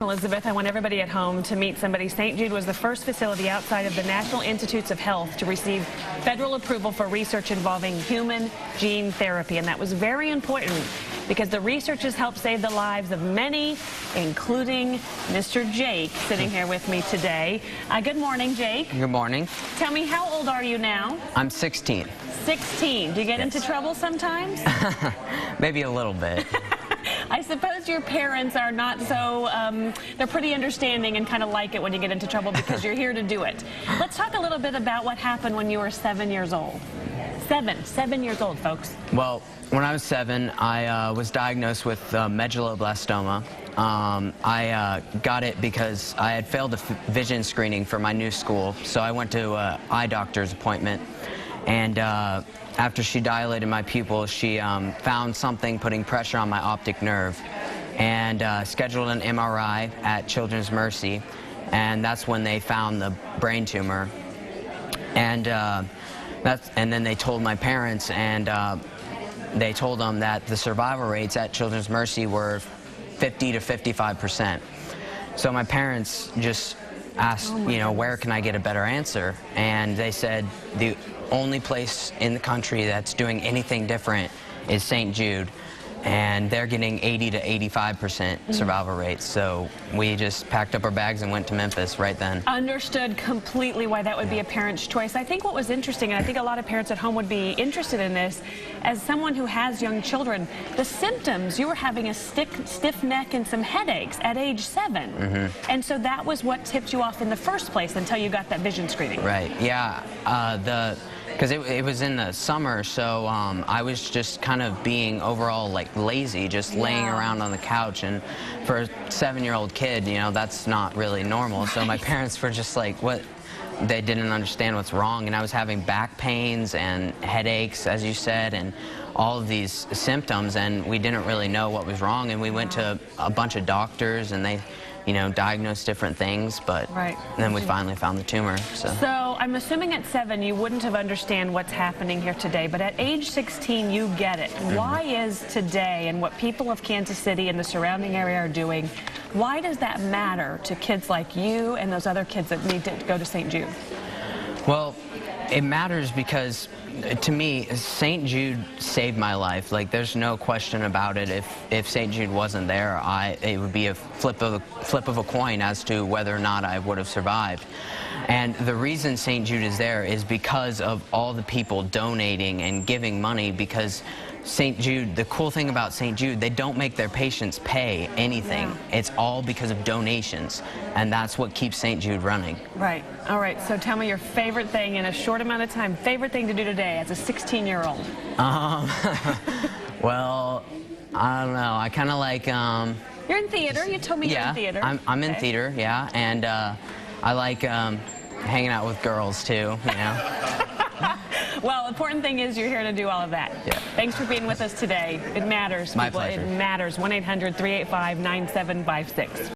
Elizabeth, I want everybody at home to meet somebody. St. Jude was the first facility outside of the National Institutes of Health to receive federal approval for research involving human gene therapy. And that was very important because the research has helped save the lives of many, including Mr. Jake, sitting here with me today. Good morning, Jake. Good morning. Tell me, how old are you now? I'm 16. 16. Do you get into trouble sometimes? Maybe a little bit. I suppose your parents are not so, they're pretty understanding and kind of like it when you get into trouble because you're here to do it. Let's talk a little bit about what happened when you were 7 years old. Seven years old, folks. Well, when I was 7, I was diagnosed with medulloblastoma. I got it because I had failed a vision screening for my new school, so I went to an eye doctor's appointment. And after she dilated my pupil, she found something putting pressure on my optic nerve and scheduled an MRI at Children's Mercy. And that's when they found the brain tumor. And then they told my parents, and they told them that the survival rates at Children's Mercy were 50 to 55%. So my parents just asked, where can I get a better answer? And they said the only place in the country that's doing anything different is St. Jude, and they're getting 80 to 85% survival rates. So we just packed up our bags and went to Memphis right then. Understood completely why that would be a parent's choice. I think what was interesting, and I think a lot of parents at home would be interested in this, as someone who has young children, the symptoms, you were having a stiff neck and some headaches at age 7. And so that was what tipped you off in the first place until you got that vision screening. Right, yeah. Because it was in the summer, so I was just kind of being overall like lazy, just laying around on the couch. And for a 7-year-old kid, that's not really normal. So my parents were just like, what? They didn't understand what's wrong. And I was having back pains and headaches, as you said, and all of these symptoms, and we didn't really know what was wrong. And we went to a bunch of doctors, and they diagnosed different things, but then we finally found the tumor. So I'm assuming at 7 you wouldn't have understand what's happening here today, but at age 16 you get it. Why is today, and what people of Kansas City and the surrounding area are doing, why does that matter to kids like you and those other kids that need to go to St. Jude? Well, it matters because, to me, St. Jude saved my life. Like, there's no question about it. If St. Jude wasn't there, it would be a flip of a coin as to whether or not I would have survived. And the reason St. Jude is there is because of all the people donating and giving money, because St. Jude, the cool thing about St. Jude, they don't make their patients pay anything. It's all because of donations, and that's what keeps St. Jude running. Right. All right, so tell me your favorite thing in a short amount of time, favorite thing to do today as a 16-year-old. Well, I don't know. I kind of like... You're in theater. You told me you're in theater. I'm in theater, yeah, and I like hanging out with girls, too, Well, the important thing is you're here to do all of that. Yeah. Thanks for being with us today. It matters, people. My pleasure. It matters. 1-800-385-9756.